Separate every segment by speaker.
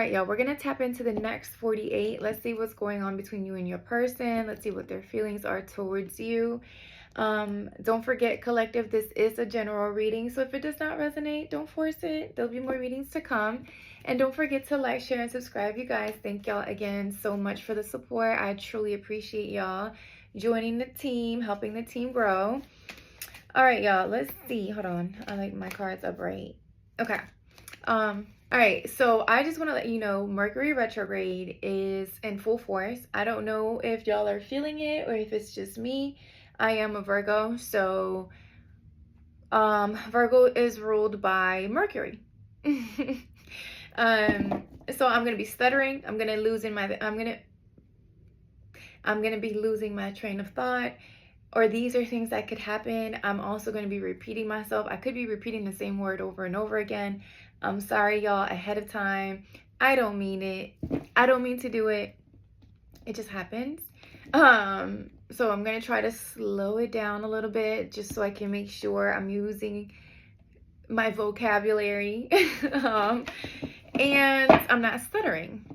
Speaker 1: All right, y'all, we're going to tap into the next 48. Let's see what's going on between you and your person. Let's see what their feelings are towards you. Don't forget, collective, this is a general reading, so if it does not resonate, don't force it. There'll be more readings to come. And don't forget to like, share, and subscribe, you guys. Thank y'all again so much for the support. I truly appreciate y'all joining the team, helping the team grow. All right, y'all, let's see. Hold on. I like my cards upright. Okay. All right, so I just want to let you know Mercury retrograde is in full force. I don't know if y'all are feeling it or if it's just me. I am a Virgo, so Virgo is ruled by Mercury. So I'm gonna be stuttering. I'm gonna be losing my train of thought, or these are things that could happen. I'm also going to be repeating myself. I could be repeating the same word over and over again. I'm sorry, y'all, ahead of time. I don't mean it. I don't mean to do it. It just happens. So I'm going to try to slow it down a little bit just so I can make sure I'm using my vocabulary and I'm not stuttering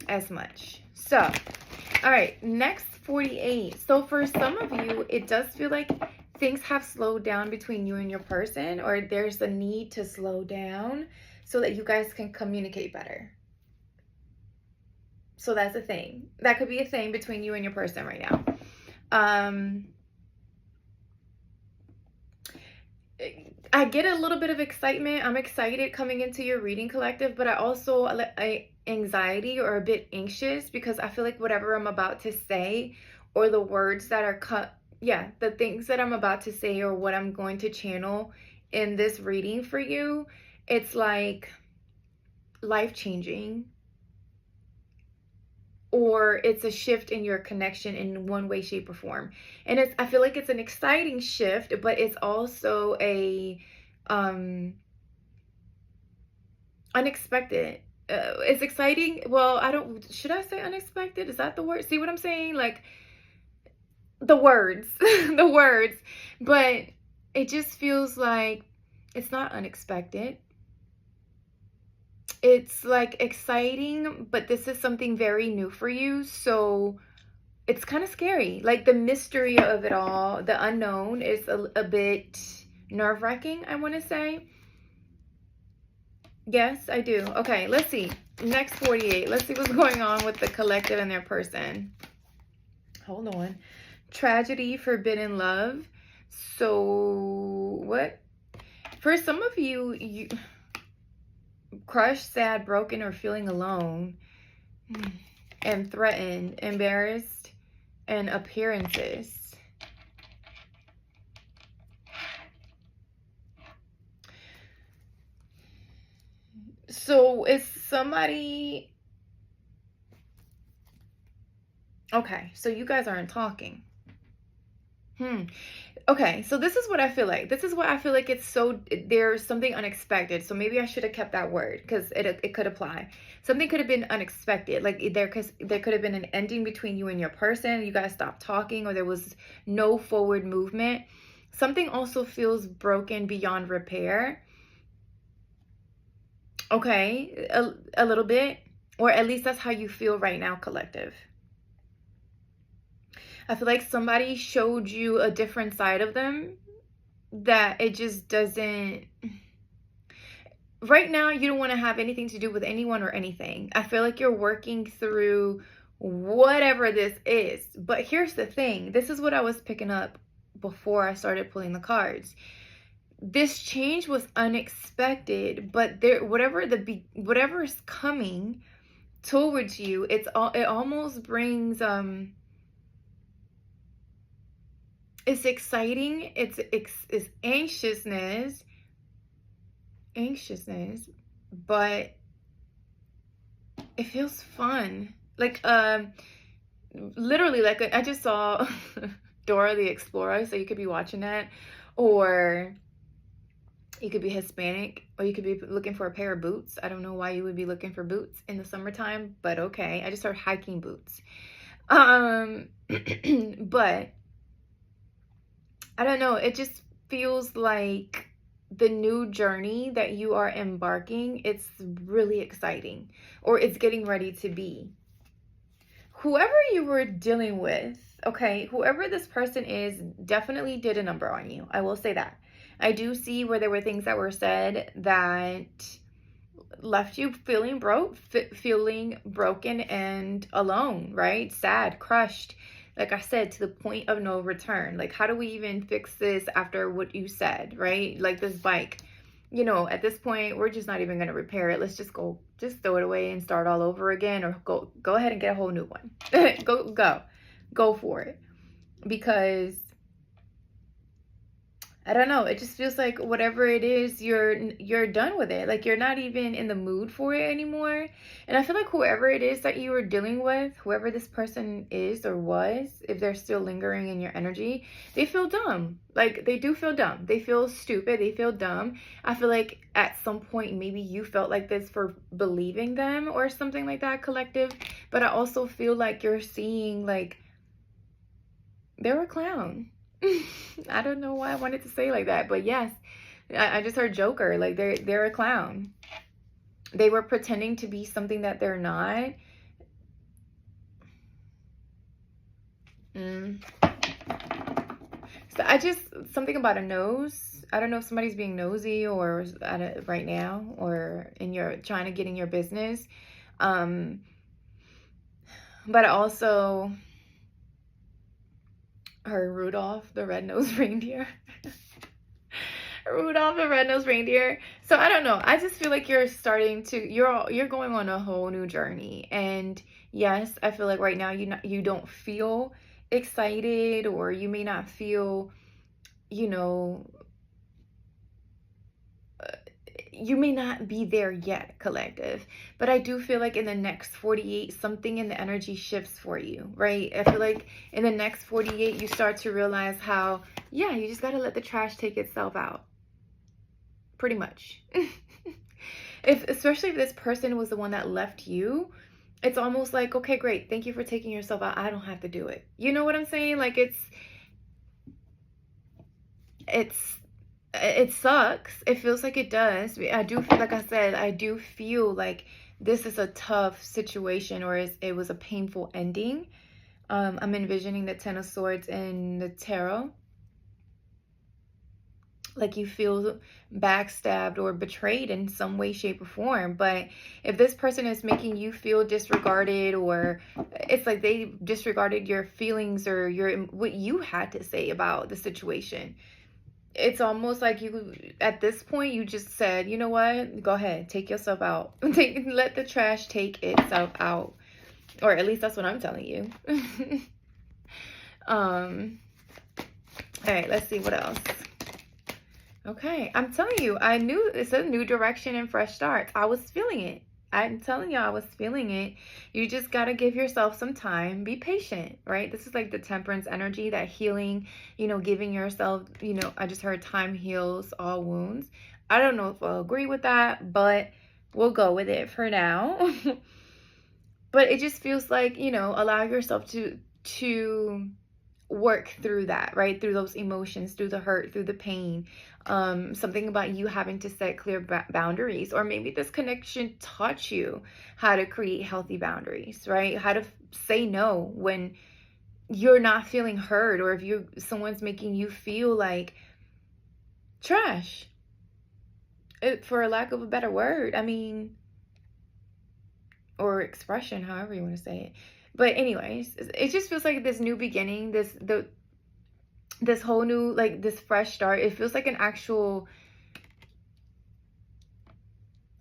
Speaker 1: as much. So, all right, next 48. So for some of you, it does feel like things have slowed down between you and your person, or there's a need to slow down so that you guys can communicate better. So that's a thing. That could be a thing between you and your person right now. I get a little bit of excitement. I'm excited coming into your reading, collective, but I also anxiety or a bit anxious because I feel like whatever I'm about to say or the words that are the things that I'm about to say or what I'm going to channel in this reading for you, it's like life-changing, or it's a shift in your connection in one way, shape, or form. And I feel like it's an exciting shift, but it's also a unexpected. It's exciting. Well, should I say unexpected? Is that the word? See what I'm saying? Like the words, the words, but it just feels like it's not unexpected. It's like exciting, but this is something very new for you. So it's kind of scary. Like the mystery of it all, the unknown is a bit nerve-wracking, I want to say. Yes, I do. Okay, let's see. Next 48. Let's see what's going on with the collective and their person. Hold on. Tragedy, forbidden love. So what? For some of you crushed, sad, broken, or feeling alone, and threatened, embarrassed, and appearances. So is somebody... Okay, so you guys aren't talking. Okay, so this is what I feel like. This is what I feel like there's something unexpected. So maybe I should have kept that word because it could apply. Something could have been unexpected. Like there could have been an ending between you and your person. You guys stopped talking, or there was no forward movement. Something also feels broken beyond repair. Okay, a little bit, or at least that's how you feel right now, collective. I feel like somebody showed you a different side of them that it just doesn't... Right now, you don't want to have anything to do with anyone or anything. I feel like you're working through whatever this is. But here's the thing. This is what I was picking up before I started pulling the cards. This change was unexpected, but whatever's coming towards you, it almost brings it's exciting. It's anxiousness, but it feels fun. Like literally, like I just saw Dora the Explorer, so you could be watching that, or you could be Hispanic, or you could be looking for a pair of boots. I don't know why you would be looking for boots in the summertime, but okay. I just heard hiking boots. But I don't know. It just feels like the new journey that you are embarking, it's really exciting, or it's getting ready to be. Whoever you were dealing with, okay, whoever this person is, definitely did a number on you. I will say that. I do see where there were things that were said that left you feeling feeling broken and alone, right? Sad, crushed. Like I said, to the point of no return. Like, how do we even fix this after what you said, right? Like this bike, you know, at this point, we're just not even going to repair it. Let's just throw it away and start all over again, or go ahead and get a whole new one. Go for it. Because I don't know, it just feels like whatever it is, you're done with it. Like, you're not even in the mood for it anymore. And I feel like whoever it is that you were dealing with, whoever this person is or was, if they're still lingering in your energy, they feel dumb. Like, they do feel dumb. They feel stupid. They feel dumb. I feel like at some point maybe you felt like this for believing them or something like that, collective. But I also feel like you're seeing, like, they're a clown. I don't know why I wanted to say like that, but yes, I just heard Joker. Like, they're a clown. They were pretending to be something that they're not. So something about a nose. I don't know if somebody's being nosy or right now, or trying to get in your business. But I also heard Rudolph the Red-Nosed Reindeer. Rudolph the Red-Nosed Reindeer. So I don't know. I just feel like you're going on a whole new journey. And yes, I feel like right now you don't feel excited, or you may not feel, you know, you may not be there yet, collective. But I do feel like in the next 48, something in the energy shifts for you, right? I feel like in the next 48, you start to realize how, yeah, you just got to let the trash take itself out. Pretty much. Especially if this person was the one that left you, it's almost like, okay, great. Thank you for taking yourself out. I don't have to do it. You know what I'm saying? Like, it sucks. It feels like it does. I do feel, like I said, I do feel like this is a tough situation, or it was a painful ending. I'm envisioning the Ten of Swords in the tarot. Like, you feel backstabbed or betrayed in some way, shape, or form. But if this person is making you feel disregarded, or it's like they disregarded your feelings or what you had to say about the situation, it's almost like at this point, you just said, you know what? Go ahead, take yourself out. Let the trash take itself out. Or at least that's what I'm telling you. All right, let's see what else. Okay, I'm telling you, I knew it's a new direction and fresh start. I was feeling it. I'm telling you, I was feeling it. You just got to give yourself some time. Be patient, right? This is like the temperance energy, that healing, you know, giving yourself, you know, I just heard time heals all wounds. I don't know if I'll agree with that, but we'll go with it for now. But it just feels like, you know, allow yourself to work through that, right? Through those emotions, through the hurt, through the pain. Something about you having to set clear boundaries, or maybe this connection taught you how to create healthy boundaries, right? How to say no when you're not feeling heard, or if someone's making you feel like trash, for a lack of a better word. I mean, or expression, however you want to say it. But anyways, it just feels like this new beginning, this whole new, like, this fresh start. It feels like an actual,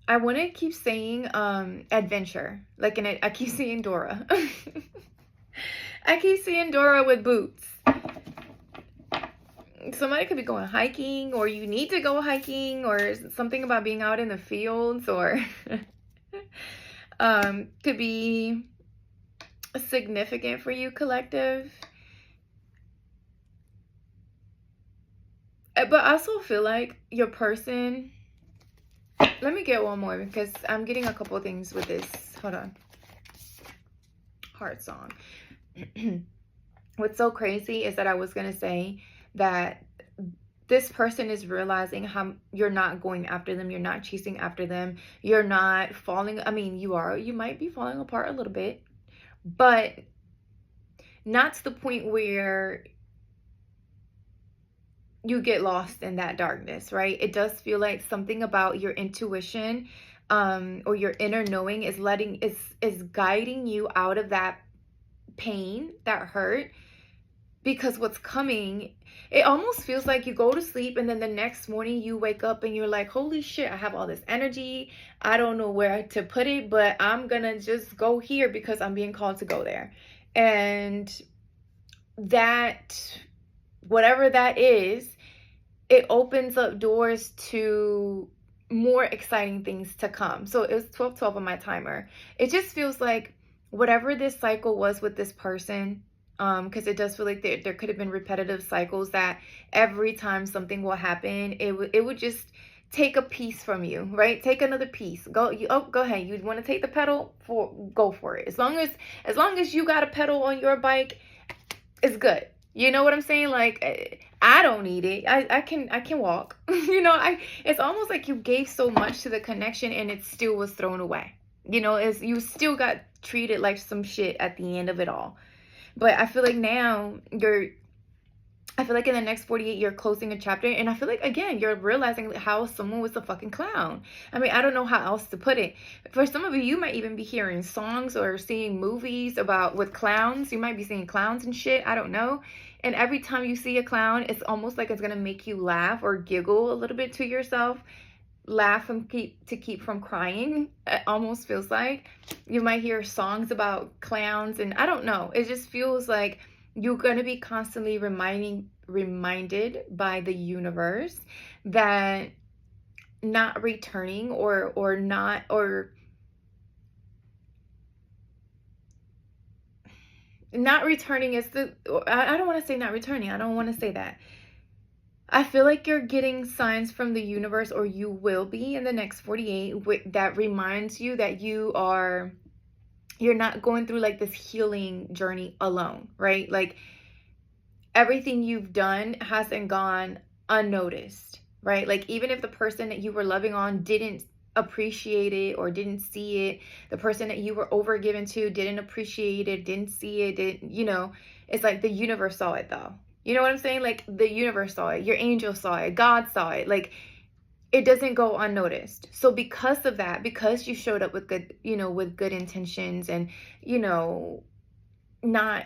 Speaker 1: I want to keep saying adventure. Like, I keep seeing Dora. I keep seeing Dora with boots. Somebody could be going hiking, or you need to go hiking, or something about being out in the fields, or could be significant for you, collective. But I also feel like your person, let me get one more, because I'm getting a couple of things with this. Hold on. Heart song. What's so crazy is that I was going to say that this person is realizing how you're not going after them, you're not chasing after them, you're not falling, I mean, you might be falling apart a little bit, but not to the point where you get lost in that darkness, right? It does feel like something about your intuition, or your inner knowing is guiding you out of that pain, that hurt, because what's coming, it almost feels like you go to sleep and then the next morning you wake up and you're like, holy shit, I have all this energy, I don't know where to put it, but I'm gonna just go here because I'm being called to go there. And that, whatever that is, it opens up doors to more exciting things to come. So it was 12:12 on my timer. It just feels like whatever this cycle was with this person, because it does feel like there could have been repetitive cycles that every time something will happen, it would just take a piece from you, right? Take another piece. Go ahead. You want to take the pedal, go for it. As long as you got a pedal on your bike, it's good. You know what I'm saying? Like, I don't need it. I can walk. It's almost like you gave so much to the connection and it still was thrown away. You still got treated like some shit at the end of it all. But I feel like now I feel like in the next 48, you're closing a chapter. And I feel like, again, you're realizing how someone was a fucking clown. I mean, I don't know how else to put it. For some of you, you might even be hearing songs or seeing movies with clowns. You might be seeing clowns and shit. I don't know. And every time you see a clown, it's almost like it's going to make you laugh or giggle a little bit to yourself. Laugh and keep from crying. It almost feels like you might hear songs about clowns, and I don't know, it just feels like you're going to be constantly reminded by the universe that not returning or not returning is I don't want to say not returning. I don't want to say that. I feel like you're getting signs from the universe, or you will be in the next 48, that reminds you that you're not going through like this healing journey alone, right? Like, everything you've done hasn't gone unnoticed, right? Like, even if the person that you were loving on didn't appreciate it or didn't see it, the person that you were overgiven to didn't appreciate it, didn't see it, it's like the universe saw it though. You know what I'm saying? Like, the universe saw it, your angel saw it, God saw it. Like, it doesn't go unnoticed. So because of that, because you showed up with good, with good intentions and, not,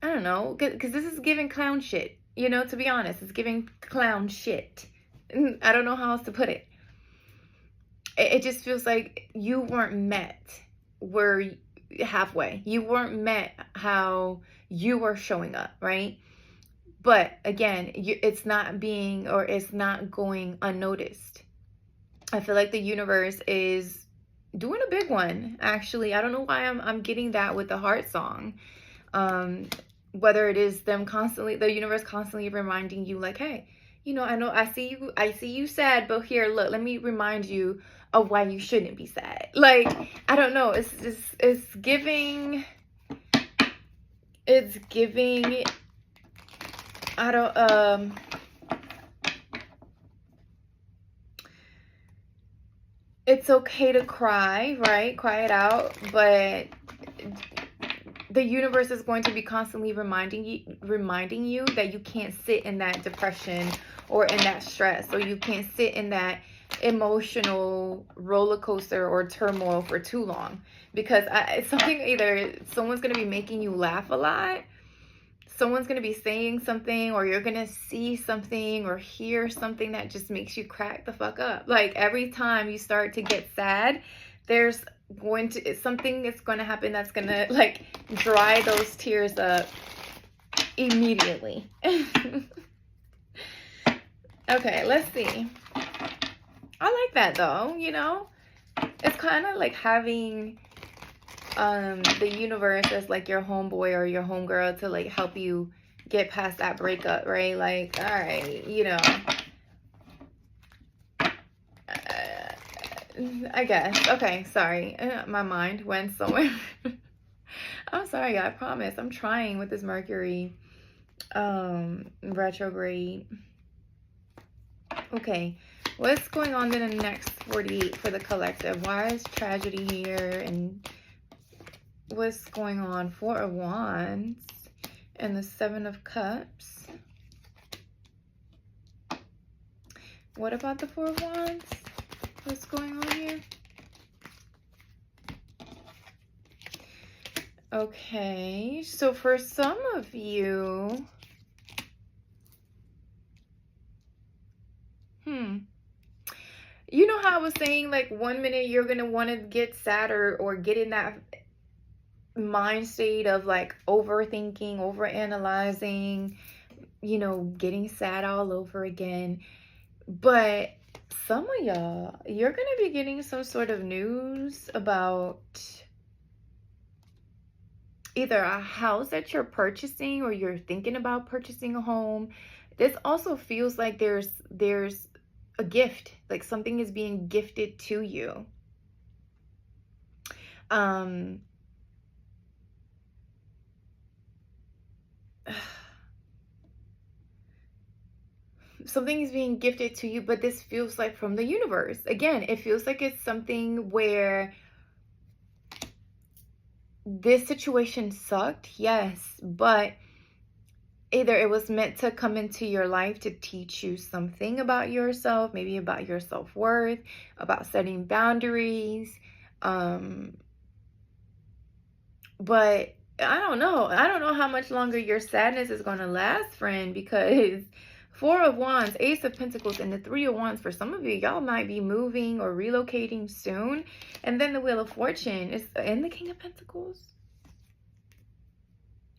Speaker 1: I don't know, because this is giving clown shit, to be honest, it's giving clown shit. I don't know how else to put it. It just feels like you weren't met halfway. You weren't met how you were showing up, right? But again, it's not going unnoticed. I feel like the universe is doing a big one, actually. I don't know why I'm getting that with the heart song. Whether it is the universe constantly reminding you, like, hey, I know I see you sad, but here, look, let me remind you of why you shouldn't be sad. Like, I don't know, it's giving I don't it's okay to cry, right? Cry it out, but the universe is going to be constantly reminding you that you can't sit in that depression or in that stress, or you can't sit in that emotional roller coaster or turmoil for too long, because either someone's going to be making you laugh a lot, someone's going to be saying something, or you're going to see something or hear something that just makes you crack the fuck up. Like, every time you start to get sad, there's something is going to happen that's going to, like, dry those tears up immediately. Okay, let's see. I like that though, it's kind of like having the universe as like your homeboy or your homegirl to like help you get past that breakup, right? Like, all right, I guess. Okay, sorry, my mind went somewhere. I'm sorry, I promise. I'm trying with this Mercury retrograde. Okay, what's going on in the next 48 for the collective? Why is tragedy here? And what's going on? Four of Wands and the Seven of Cups. What about the Four of Wands? What's going on here? Okay, so for some of you, you know how I was saying, like, 1 minute you're going to want to get sad or get in that mind state of like overthinking, overanalyzing, you know, getting sad all over again. But some of y'all, you're going to be getting some sort of news about either a house that you're purchasing or you're thinking about purchasing a home. This also feels like there's a gift, like something is being gifted to you. Something is being gifted to you, but this feels like from the universe. Again, it feels like it's something where this situation sucked, yes, but either it was meant to come into your life to teach you something about yourself, maybe about your self-worth, about setting boundaries. But I don't know. I don't know how much longer your sadness is going to last, friend, because Four of Wands, Ace of Pentacles, and the Three of Wands, for some of you, y'all might be moving or relocating soon. And then the Wheel of Fortune is and the King of Pentacles.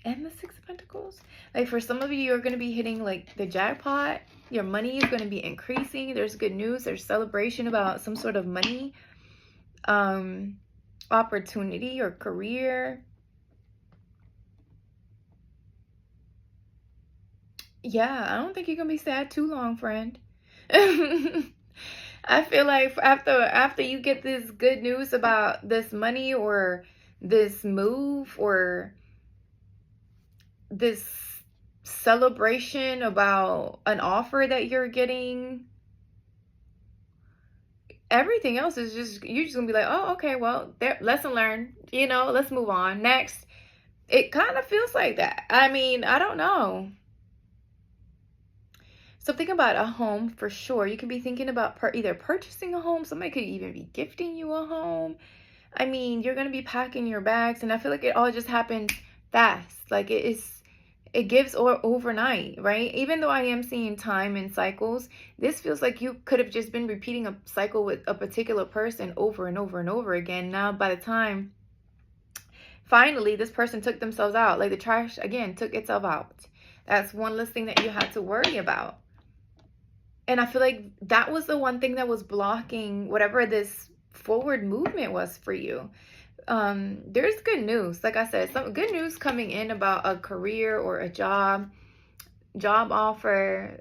Speaker 1: And the Six of Pentacles. Like, for some of you, you're going to be hitting like the jackpot. Your money is going to be increasing. There's good news. There's celebration about some sort of money, opportunity or career. Yeah, I don't think you're going to be sad too long, friend. I feel like after you get this good news about this money or this move or this celebration about an offer that you're getting, everything else is just, you're just gonna be like, oh, okay, well, there, lesson learned, you know, let's move on next. It kind of feels like that. I mean, I don't know. So think about a home for sure. You can be thinking about either purchasing a home. Somebody could even be gifting you a home. I mean, you're going to be packing your bags, and I feel like it all just happens fast. Like, it gives overnight, right? Even though I am seeing time and cycles, this feels like you could have just been repeating a cycle with a particular person over and over and over again. Now, by the time finally this person took themselves out, like the trash again took itself out, that's one less thing that you had to worry about. And I feel like that was the one thing that was blocking whatever this forward movement was for you. There's good news. Like I said, some good news coming in about a career or a job offer.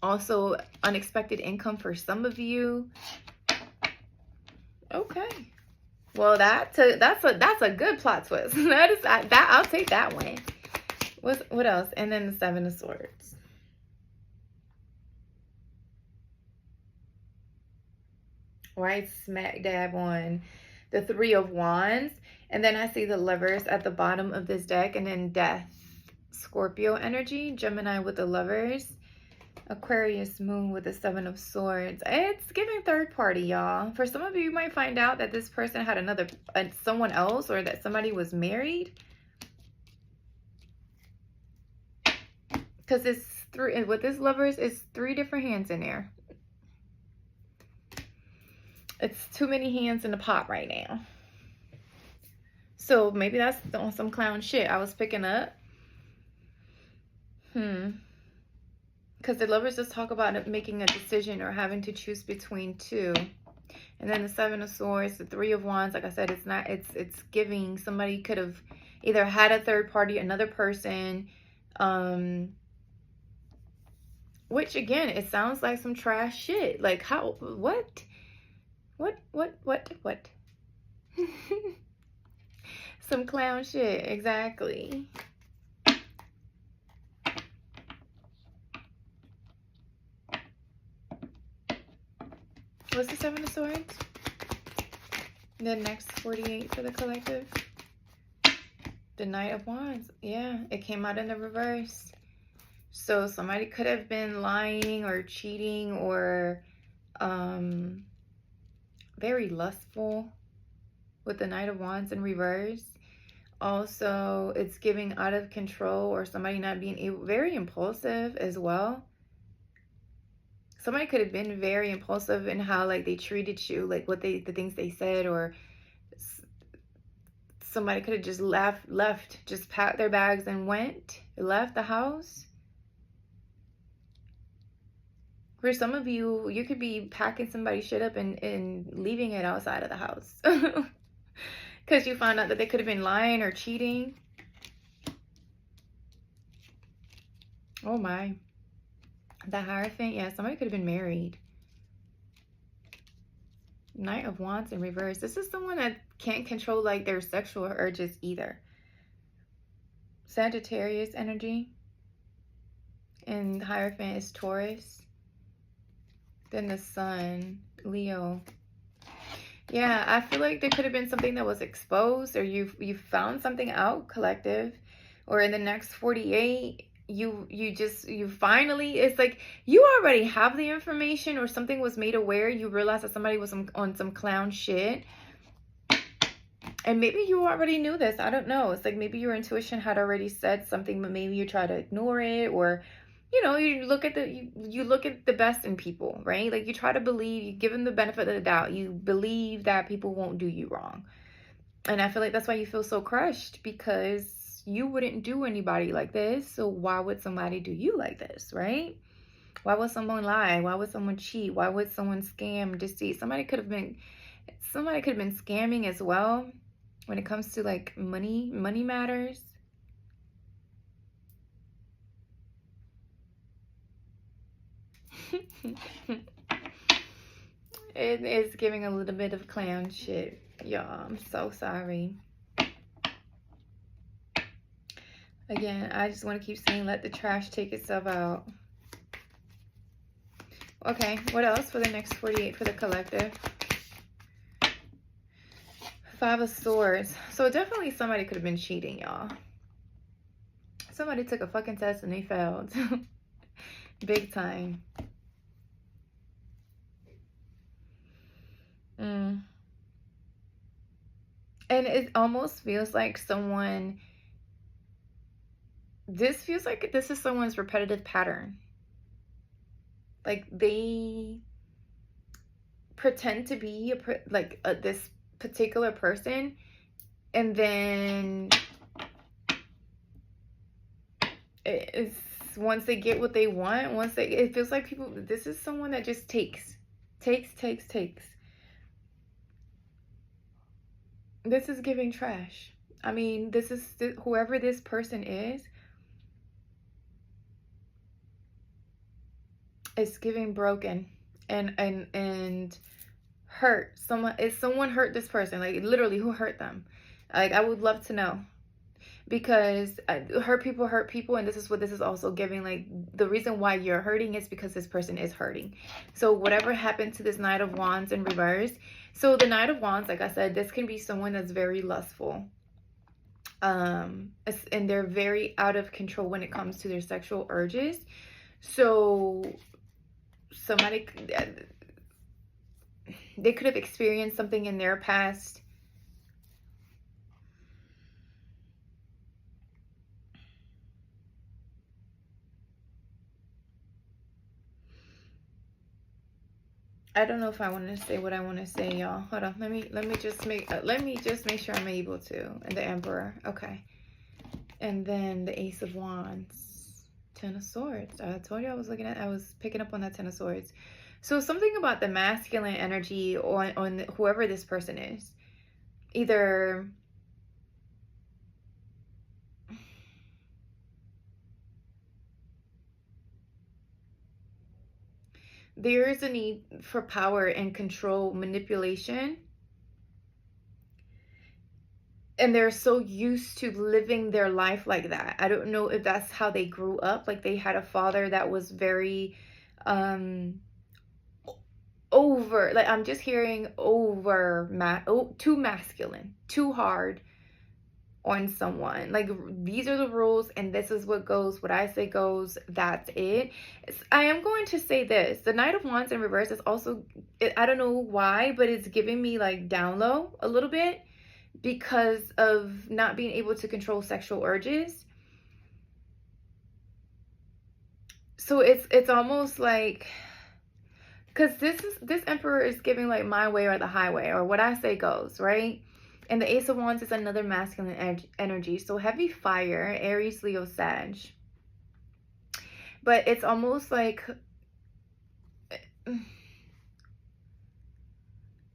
Speaker 1: Also unexpected income for some of you. Okay. Well, that's a good plot twist. I'll take that one. What else? And then the Seven of Swords. Right smack dab on the Three of Wands. And then I see the Lovers at the bottom of this deck, and then Death, Scorpio energy, Gemini with the Lovers, Aquarius Moon with the Seven of Swords. It's giving third party, y'all. For some of you, you might find out that this person had someone else, or that somebody was married. Because it's three, with this Lovers, it's three different hands in there. It's too many hands in the pot right now. So maybe that's on some clown shit I was picking up. Because the Lovers just talk about making a decision or having to choose between two. And then the Seven of Swords, the Three of Wands, like I said, it's giving somebody could have either had a third party, another person, which again, it sounds like some trash shit. Like what? Some clown shit, exactly. What's the Seven of Swords? The next 48 for the collective. The Knight of Wands. Yeah, it came out in the reverse. So somebody could have been lying or cheating or very lustful with the Knight of Wands in reverse. Also, it's giving out of control or somebody not being able, very impulsive as well. Somebody could have been very impulsive in how like they treated you, like what the things they said, or somebody could have just left, just packed their bags and left the house. For some of you, you could be packing somebody's shit up and leaving it outside of the house. Because you found out that they could have been lying or cheating. Oh my. The Hierophant, yeah, somebody could have been married. Knight of Wands in reverse. This is someone that can't control like their sexual urges either. Sagittarius energy. And Hierophant is Taurus. Then the Sun, Leo. Yeah, I feel like there could have been something that was exposed, or you found something out, collective, or in the next 48, you finally, it's like you already have the information, or something was made aware. You realize that somebody was on some clown shit, and maybe you already knew this. I don't know. It's like maybe your intuition had already said something, but maybe you try to ignore it, or you know, you look at the best in people, right? Like you try to believe, you give them the benefit of the doubt. You believe that people won't do you wrong. And I feel like that's why you feel so crushed, because you wouldn't do anybody like this. So why would somebody do you like this, right? Why would someone lie? Why would someone cheat? Why would someone scam, deceit? Somebody could have been scamming as well when it comes to like money matters. It is giving a little bit of clown shit, y'all. I'm so sorry. Again, I just want to keep saying, let the trash take itself out. Okay, what else for the next 48 for the collective? Five of Swords. So definitely somebody could have been cheating, y'all. Somebody took a fucking test and they failed. Big time. And it almost feels like this feels like this is someone's repetitive pattern. Like they pretend to be this particular person, and then it's once they get what they want, it feels like this is someone that just takes. This is giving trash. I mean, this is whoever this person is. It's giving broken and hurt. Someone hurt this person. Like literally, who hurt them? Like I would love to know, because hurt people, and this is what this is also giving. Like the reason why you're hurting is because this person is hurting. So whatever happened to this Knight of Wands in reverse. So the Knight of Wands, like I said, this can be someone that's very lustful. And they're very out of control when it comes to their sexual urges. So somebody, they could have experienced something in their past. I don't know if I want to say what I want to say, y'all. Hold on. Let me just make sure I'm able to. And the Emperor. Okay. And then the Ace of Wands. Ten of Swords. I told you I was picking up on that Ten of Swords. So something about the masculine energy on whoever this person is. Either there is a need for power and control, manipulation. And they're so used to living their life like that. I don't know if that's how they grew up. Like they had a father that was very over, like I'm just hearing over, too masculine, too hard on someone. Like, these are the rules and this is what goes. What I say goes. That's it. I am going to say this. The Knight of Wands in reverse is also, I don't know why, but it's giving me like down low a little bit because of not being able to control sexual urges. So it's almost like, because this Emperor is giving like my way or the highway, or what I say goes, right? And the Ace of Wands is another masculine energy. So heavy fire, Aries, Leo, Sag. But it's almost like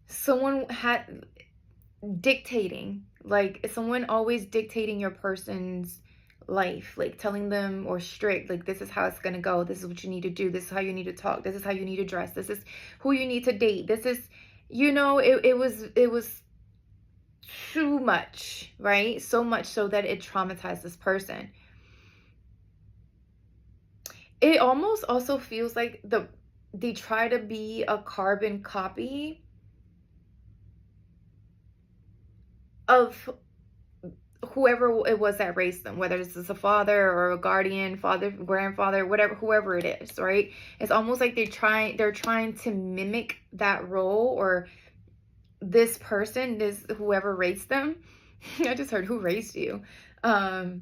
Speaker 1: someone had dictating, like someone always dictating your person's life, like telling them, or strict, like this is how it's gonna go, this is what you need to do, this is how you need to talk, this is how you need to dress, this is who you need to date, this is, you know, it was too much, right? So much so that it traumatized this person. It almost also feels like they try to be a carbon copy of whoever it was that raised them, whether this is a father or a guardian, father, grandfather, whatever, whoever it is, right? It's almost like they're trying to mimic that role, or this person, this whoever raised them. I just heard, who raised you? But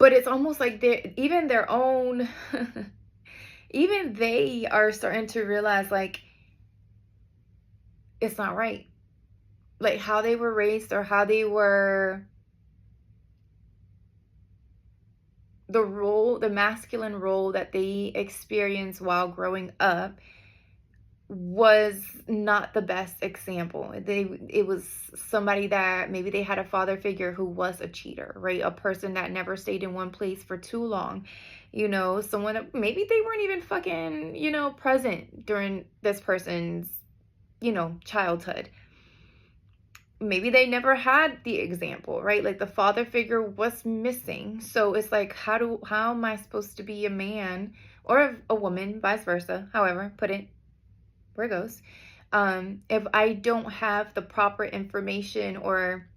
Speaker 1: it's almost like even their own even they are starting to realize like it's not right, like how they were raised, or how they were, the role, the masculine role that they experienced while growing up was not the best example. It was somebody that maybe they had a father figure who was a cheater, right? A person that never stayed in one place for too long, you know, someone that maybe they weren't even fucking, you know, present during this person's, you know, childhood. Maybe they never had the example, right? Like the father figure was missing. So it's like, how am I supposed to be a man or a woman, vice versa, however, put it where it goes, if I don't have the proper information or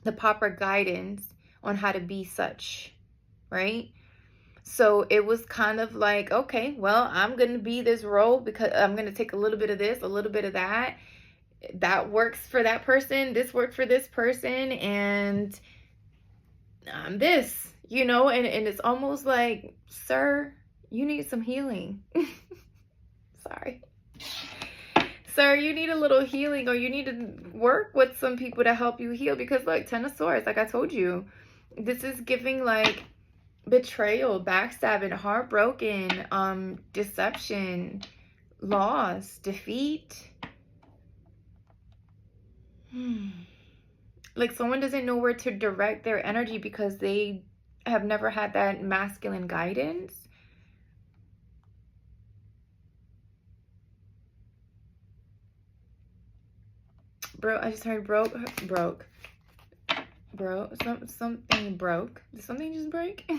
Speaker 1: the proper guidance on how to be such, right? So it was kind of like, okay, well, I'm going to be this role because I'm going to take a little bit of this, a little bit of that. That works for that person. This worked for this person. And I'm this, you know, and it's almost like, sir, you need some healing. Sorry. Sir, you need a little healing, or you need to work with some people to help you heal. Because look, Ten of Swords, like I told you, this is giving like betrayal, backstabbing, heartbroken, deception, loss, defeat. Like someone doesn't know where to direct their energy because they have never had that masculine guidance. Bro, I just heard broke. Bro, something broke. Did something just break?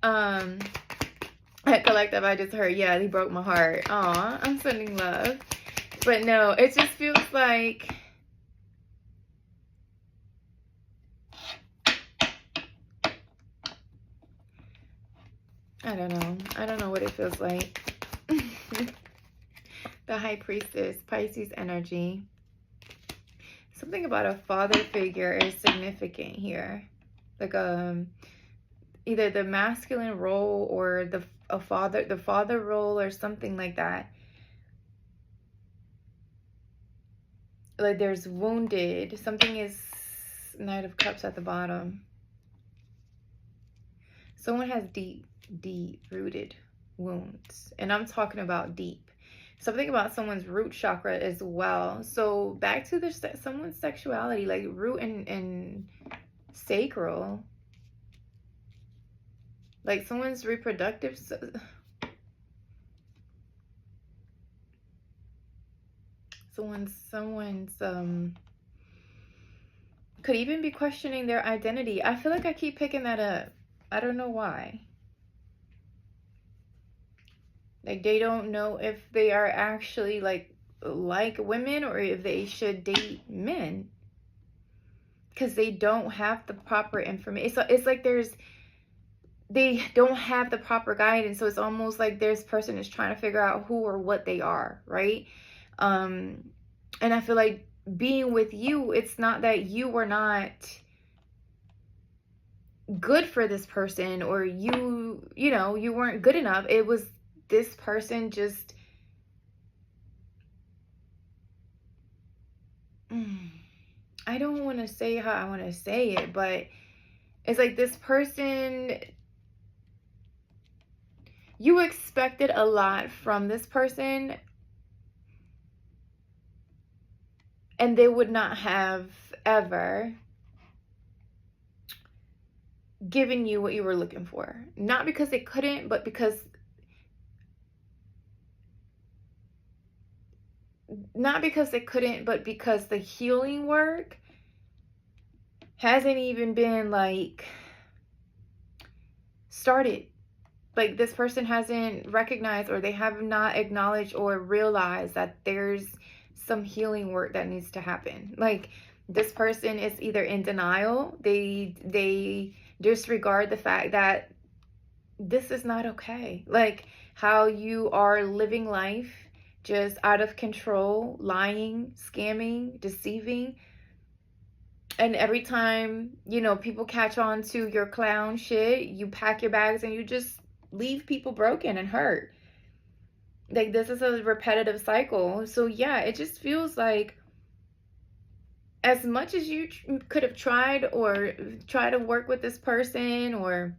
Speaker 1: At Collective, I just heard, yeah, he broke my heart. Aw, I'm sending love. But no, it just feels like I don't know what it feels like. The High Priestess, Pisces energy. Something about a father figure is significant here. Like either the masculine role or the father role or something like that. Like there's wounded. Something is Knight of Cups at the bottom. Someone has deep rooted wounds. And I'm talking about deep. Something about someone's root chakra as well. So back to someone's sexuality, like root and sacral. Like someone's reproductive. Someone's could even be questioning their identity. I feel like I keep picking that up. I don't know why. Like, they don't know if they are actually like women or if they should date men, because they don't have the proper information. So it's like they don't have the proper guidance. So it's almost like this person is trying to figure out who or what they are, right? And I feel like being with you, it's not that you were not good for this person, or you know, you weren't good enough. It was this person just I don't want to say how I want to say it, but it's like this person, you expected a lot from this person, and they would not have ever given you what you were looking for. Not because they couldn't, but because the healing work hasn't even been like started. Like, this person hasn't recognized, or they have not acknowledged or realized that there's some healing work that needs to happen. Like, this person is either in denial, they disregard the fact that this is not okay. Like, how you are living life just out of control, lying, scamming, deceiving. And every time, you know, people catch on to your clown shit, you pack your bags and you just leave people broken and hurt. Like, this is a repetitive cycle. So yeah, it just feels like as much as you could have tried, or try to work with this person, or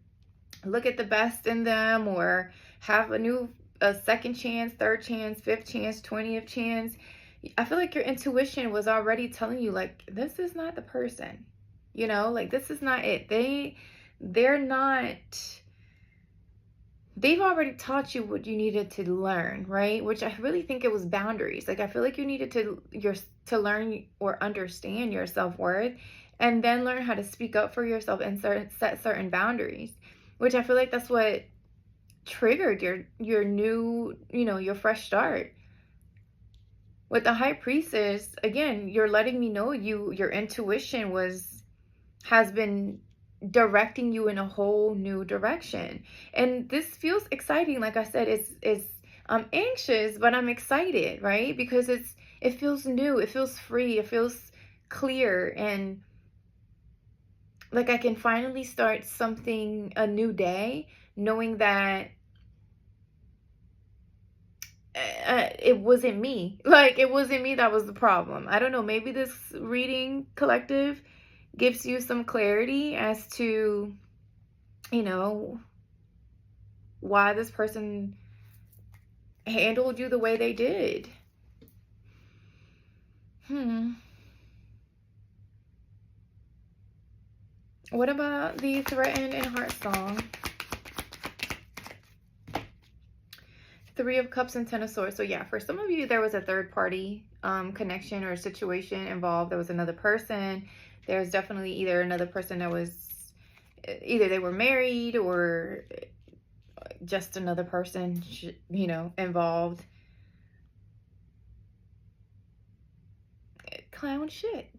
Speaker 1: look at the best in them, or have a second chance, third chance, fifth chance, 20th chance, I feel like your intuition was already telling you, like, this is not the person, you know, like, this is not it. They're not, they've already taught you what you needed to learn, right? Which I really think it was boundaries. Like, I feel like you needed to learn or understand your self-worth, and then learn how to speak up for yourself and set certain boundaries, which I feel like that's what triggered your new, you know, your fresh start. With the High Priestess, again, you're letting me know your intuition has been directing you in a whole new direction. And this feels exciting. Like I said, I'm anxious, but I'm excited, right? Because it feels new, it feels free, it feels clear, and like I can finally start a new day, knowing that it wasn't me. Like, it wasn't me that was the problem. I don't know, maybe this reading collective gives you some clarity as to, you know, why this person handled you the way they did. What about the Threatened and Heart Song? Three of Cups and Ten of Swords. So yeah, for some of you, there was a third party connection or situation involved. There was another person. There's definitely either another person that was, either they were married, or just another person, you know, involved. Clown shit.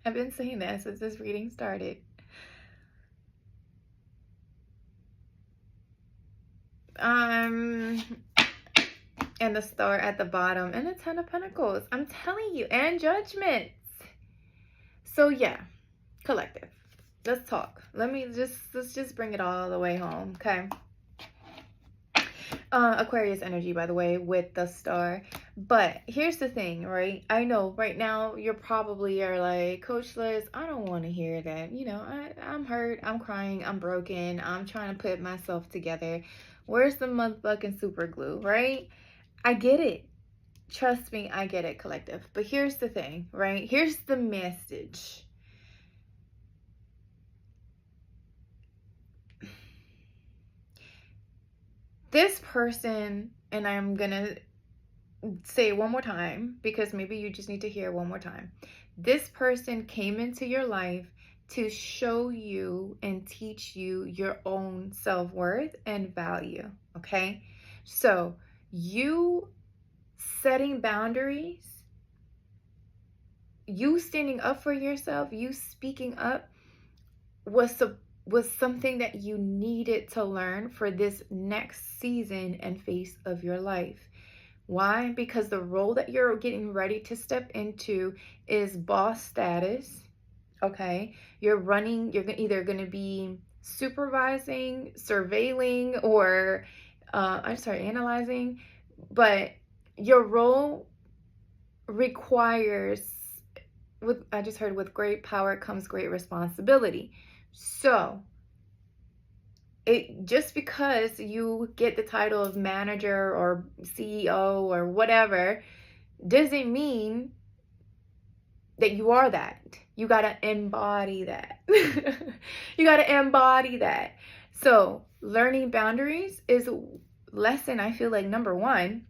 Speaker 1: I've been saying that since this reading started. And the Star at the bottom, and the Ten of Pentacles. I'm telling you, and Judgment. So yeah, collective. Let's talk. Let's just bring it all the way home, okay? Aquarius energy, by the way, with the Star. But here's the thing, right? I know right now you probably are like, Coach Liz, I don't want to hear that. You know, I'm hurt, I'm crying, I'm broken, I'm trying to put myself together. Where's the motherfucking super glue, right? I get it. Trust me, I get it, collective. But here's the thing, right? Here's the message. This person, and I'm gonna say it one more time because maybe you just need to hear it one more time. This person came into your life to show you and teach you your own self-worth and value, okay? So you setting boundaries, you standing up for yourself, you speaking up was something that you needed to learn for this next season and phase of your life. Why? Because the role that you're getting ready to step into is boss status. Okay, you're either going to be supervising, surveilling, or analyzing, but your role requires, I just heard, with great power comes great responsibility. So just because you get the title of manager or CEO or whatever doesn't mean that you are that. You got to embody that. You got to embody that. So learning boundaries is lesson, I feel like, number one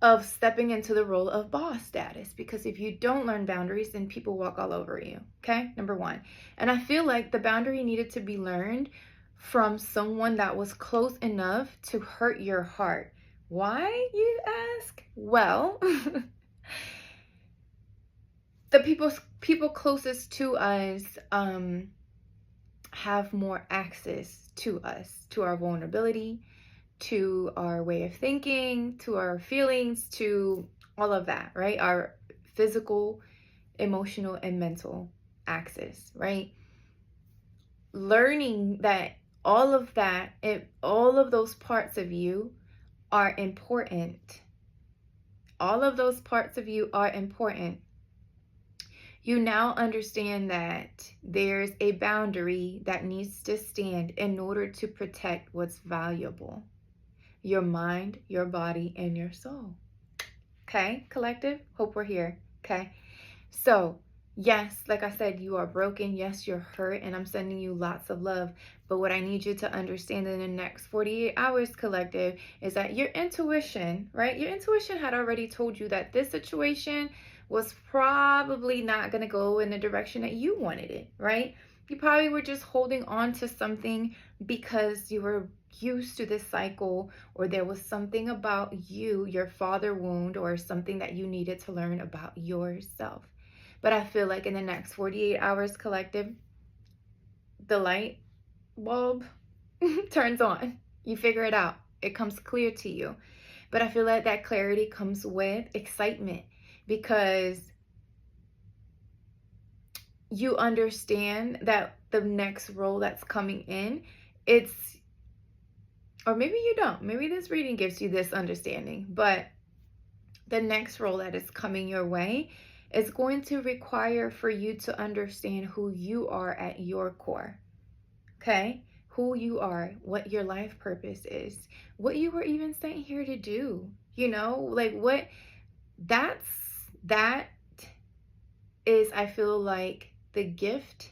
Speaker 1: of stepping into the role of boss status, because if you don't learn boundaries, then people walk all over you. Okay, number one. And I feel like the boundary needed to be learned from someone that was close enough to hurt your heart. Why, you ask? Well, the people closest to us have more access to us, to our vulnerability, to our way of thinking, to our feelings, to all of that, right? Our physical, emotional, and mental access, right? Learning that all of that and all of those parts of you are important. All of those parts of you are important. You now understand that there's a boundary that needs to stand in order to protect what's valuable. Your mind, your body, and your soul. Okay, collective? Hope we're here. Okay. So, yes, like I said, you are broken. Yes, you're hurt, and I'm sending you lots of love. But what I need you to understand in the next 48 hours, collective, is that your intuition, right? Your intuition had already told you that this situation was probably not going to go in the direction that you wanted it, right? You probably were just holding on to something because you were used to this cycle, or there was something about you, your father wound, or something that you needed to learn about yourself. But I feel like in the next 48 hours, collective, the light bulb turns on. You figure it out. It comes clear to you. But I feel like that clarity comes with excitement, because you understand that the next role that's coming in, or maybe you don't. Maybe this reading gives you this understanding, but the next role that is coming your way is going to require for you to understand who you are at your core. Okay? Who you are, what your life purpose is, what you were even sent here to do. You know, like that is, I feel like, the gift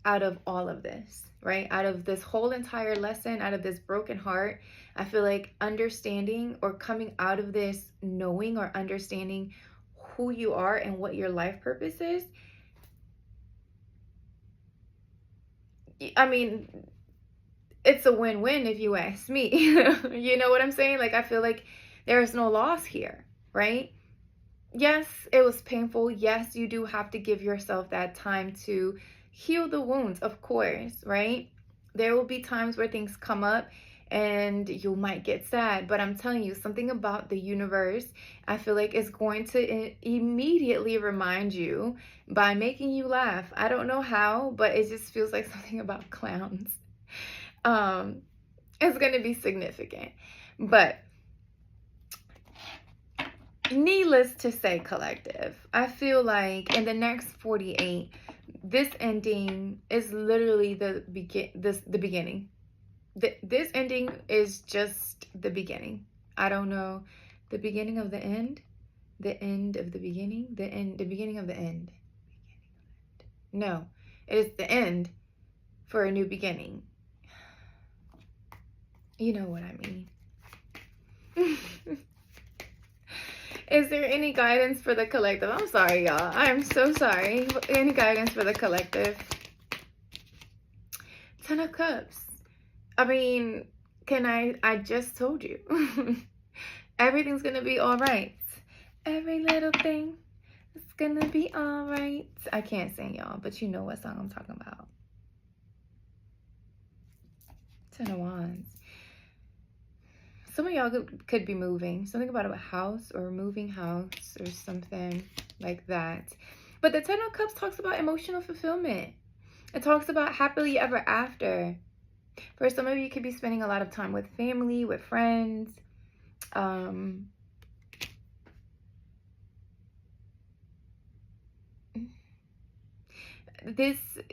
Speaker 1: out of all of this, right? Out of this whole entire lesson, out of this broken heart, I feel like understanding or coming out of this knowing or understanding who you are and what your life purpose is. I mean, it's a win-win if you ask me. You know what I'm saying? Like, I feel like there's no loss here, right? Yes, it was painful. Yes, you do have to give yourself that time to heal the wounds, of course, right? There will be times where things come up and you might get sad, but I'm telling you, something about the universe, I feel like, is going to immediately remind you by making you laugh. I don't know how, but it just feels like something about clowns. It's going to be significant. But needless to say, collective, I feel like in the next 48, this ending is literally the beginning. This ending is just the beginning. I don't know, the beginning of the end, the end of the beginning, the beginning of the end. No, it is the end for a new beginning. You know what I mean. Is there any guidance for the collective? I'm sorry, y'all. I'm so sorry. Any guidance for the collective? 10 of Cups. I mean, I just told you. Everything's gonna be all right. Every little thing is gonna be all right. I can't sing, y'all, but you know what song I'm talking about. Ten of Wands. Some of y'all could be moving. Something about a house or moving house or something like that. But the Ten of Cups talks about emotional fulfillment. It talks about happily ever after. For some of you, you could be spending a lot of time with family, with friends.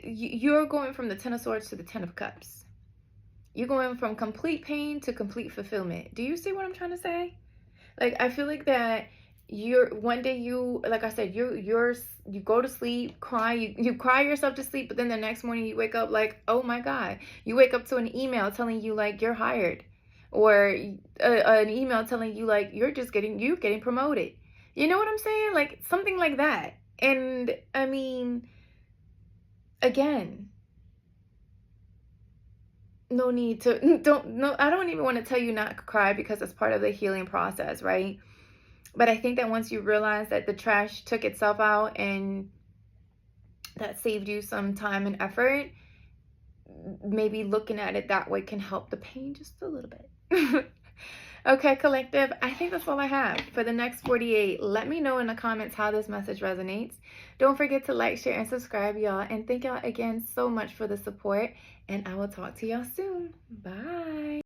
Speaker 1: You're going from the Ten of Swords to the Ten of Cups. You're going from complete pain to complete fulfillment. Do you see what I'm trying to say? Like, I feel like that one day like I said, you go to sleep, cry, you cry yourself to sleep, but then the next morning you wake up like, oh my God. You wake up to an email telling you like you're hired, or an email telling you like you're getting promoted. You know what I'm saying? Like something like that. And I mean, again, no need to, I don't even want to tell you not to cry because it's part of the healing process, right? But I think that once you realize that the trash took itself out and that saved you some time and effort, maybe looking at it that way can help the pain just a little bit. Okay, collective, I think that's all I have for the next 48. Let me know in the comments how this message resonates. Don't forget to like, share, and subscribe, y'all. And thank y'all again so much for the support. And I will talk to y'all soon. Bye.